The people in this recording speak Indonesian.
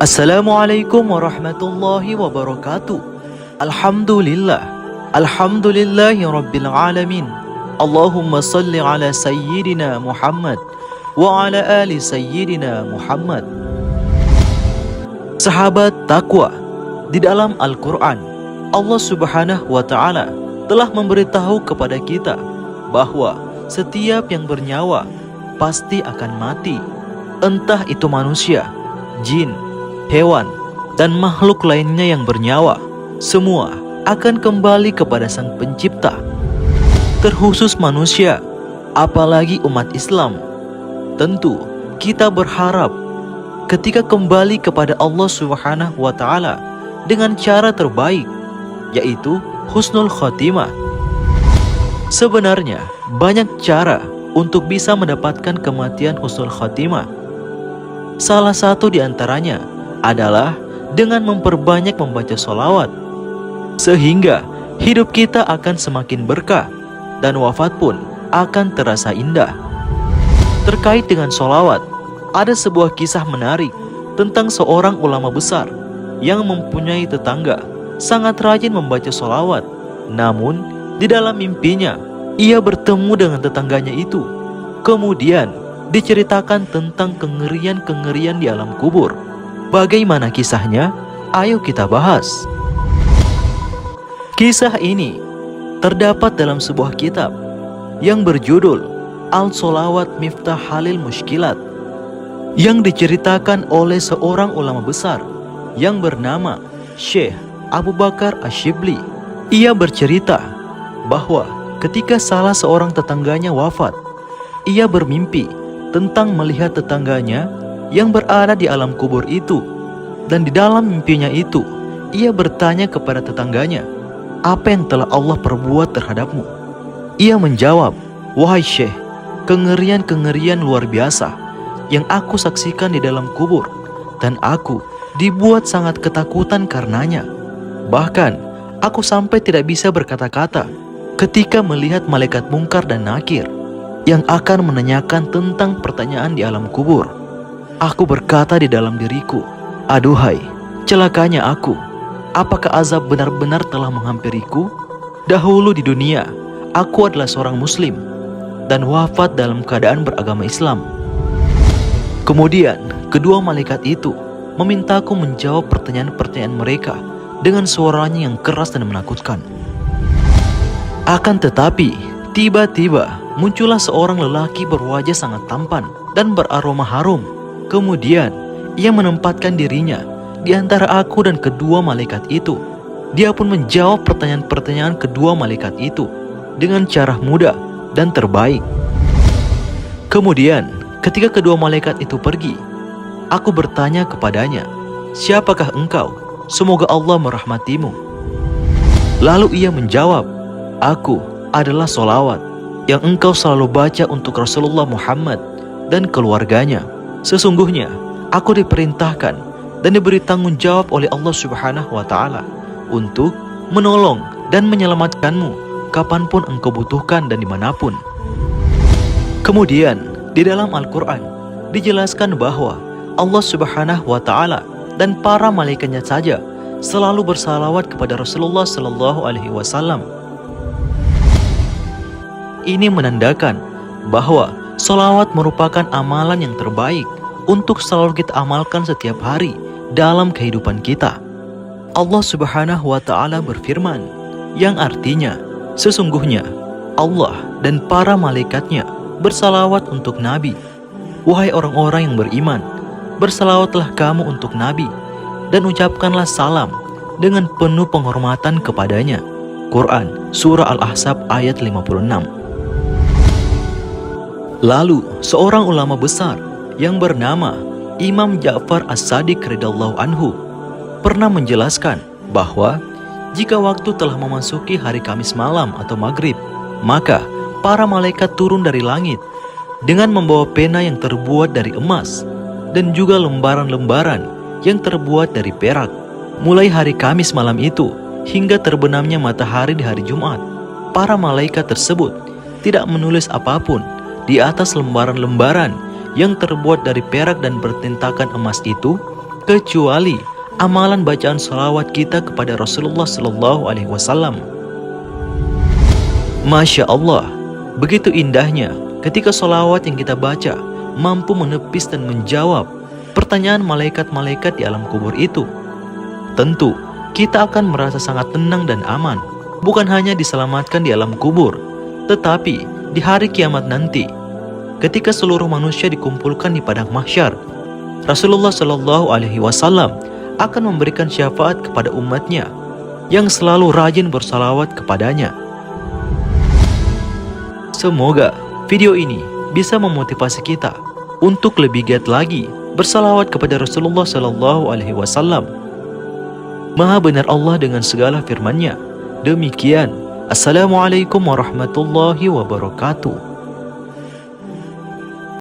Assalamualaikum warahmatullahi wabarakatuh. Alhamdulillah. Alhamdulillahi rabbil alamin. Allahumma salli ala sayyidina Muhammad wa ala ali sayyidina Muhammad. Sahabat takwa, di dalam Al-Quran Allah subhanahu wa ta'ala telah memberitahu kepada kita bahwa setiap yang bernyawa pasti akan mati. Entah itu manusia, jin, hewan, dan makhluk lainnya yang bernyawa, semua akan kembali kepada Sang Pencipta. Terkhusus manusia, apalagi umat Islam, tentu kita berharap ketika kembali kepada Allah Subhanahu wa ta'ala dengan cara terbaik, yaitu husnul khotimah. Sebenarnya banyak cara untuk bisa mendapatkan kematian husnul khotimah. Salah satu di antaranya adalah dengan memperbanyak membaca sholawat, sehingga hidup kita akan semakin berkah dan wafat pun akan terasa indah. Terkait dengan sholawat, ada sebuah kisah menarik tentang seorang ulama besar yang mempunyai tetangga sangat rajin membaca sholawat. Namun di dalam mimpinya ia bertemu dengan tetangganya itu. Kemudian diceritakan tentang kengerian-kengerian di alam kubur. Bagaimana kisahnya? Ayo kita bahas. Kisah ini terdapat dalam sebuah kitab yang berjudul Al-Sholawat Miftah Halil Mushkilat, yang diceritakan oleh seorang ulama besar yang bernama Syekh Abu Bakar Ash-Shibli. Ia bercerita bahwa ketika salah seorang tetangganya wafat, ia bermimpi tentang melihat tetangganya yang berada di alam kubur itu. Dan di dalam mimpinya itu, ia bertanya kepada tetangganya, "Apa yang telah Allah perbuat terhadapmu?" Ia menjawab, "Wahai Syekh, kengerian-kengerian luar biasa yang aku saksikan di dalam kubur, dan aku dibuat sangat ketakutan karenanya. Bahkan aku sampai tidak bisa berkata-kata ketika melihat malaikat mungkar dan nakir yang akan menanyakan tentang pertanyaan di alam kubur. Aku berkata di dalam diriku, aduhai, celakanya aku. Apakah azab benar-benar telah menghampiriku? Dahulu di dunia, aku adalah seorang muslim dan wafat dalam keadaan beragama Islam. Kemudian, kedua malaikat itu memintaku menjawab pertanyaan-pertanyaan mereka dengan suaranya yang keras dan menakutkan. Akan tetapi, tiba-tiba muncullah seorang lelaki berwajah sangat tampan dan beraroma harum. Kemudian, ia menempatkan dirinya di antara aku dan kedua malaikat itu. Dia pun menjawab pertanyaan-pertanyaan kedua malaikat itu dengan cara mudah dan terbaik. Kemudian, ketika kedua malaikat itu pergi, aku bertanya kepadanya, "Siapakah engkau? Semoga Allah merahmatimu." Lalu ia menjawab, "Aku adalah sholawat yang engkau selalu baca untuk Rasulullah Muhammad dan keluarganya. Sesungguhnya aku diperintahkan dan diberi tanggung jawab oleh Allah Subhanahu wa ta'ala untuk menolong dan menyelamatkanmu kapanpun engkau butuhkan dan dimanapun." Kemudian di dalam Al-Quran dijelaskan bahwa Allah Subhanahu wa ta'ala dan para malaikatnya saja selalu bersalawat kepada Rasulullah Sallallahu Alaihi Wasallam. Ini menandakan bahwa sholawat merupakan amalan yang terbaik untuk selalu kita amalkan setiap hari dalam kehidupan kita. Allah Subhanahu wa ta'ala berfirman, yang artinya, sesungguhnya Allah dan para malaikatnya bersalawat untuk Nabi. Wahai orang-orang yang beriman, bersalawatlah kamu untuk Nabi dan ucapkanlah salam dengan penuh penghormatan kepadanya. Quran Surah Al-Ahzab ayat 56. Lalu seorang ulama besar yang bernama Imam Ja'far As-Sadiq radhiyallahu anhu pernah menjelaskan bahwa jika waktu telah memasuki hari Kamis malam atau maghrib, maka para malaikat turun dari langit dengan membawa pena yang terbuat dari emas dan juga lembaran-lembaran yang terbuat dari perak. Mulai hari Kamis malam itu hingga terbenamnya matahari di hari Jumat, para malaikat tersebut tidak menulis apapun di atas lembaran-lembaran yang terbuat dari perak dan bertintakan emas itu, kecuali amalan bacaan salawat kita kepada Rasulullah Sallallahu Alaihi Wasallam. Masya Allah, begitu indahnya ketika salawat yang kita baca mampu menepis dan menjawab pertanyaan malaikat-malaikat di alam kubur itu. Tentu, kita akan merasa sangat tenang dan aman, bukan hanya diselamatkan di alam kubur, tetapi di hari kiamat nanti, ketika seluruh manusia dikumpulkan di padang mahsyar, Rasulullah Shallallahu Alaihi Wasallam akan memberikan syafaat kepada umatnya yang selalu rajin bersalawat kepadanya. Semoga video ini bisa memotivasi kita untuk lebih giat lagi bersalawat kepada Rasulullah Shallallahu Alaihi Wasallam. Maha benar Allah dengan segala firman-Nya. Demikian, Assalamualaikum warahmatullahi wabarakatuh.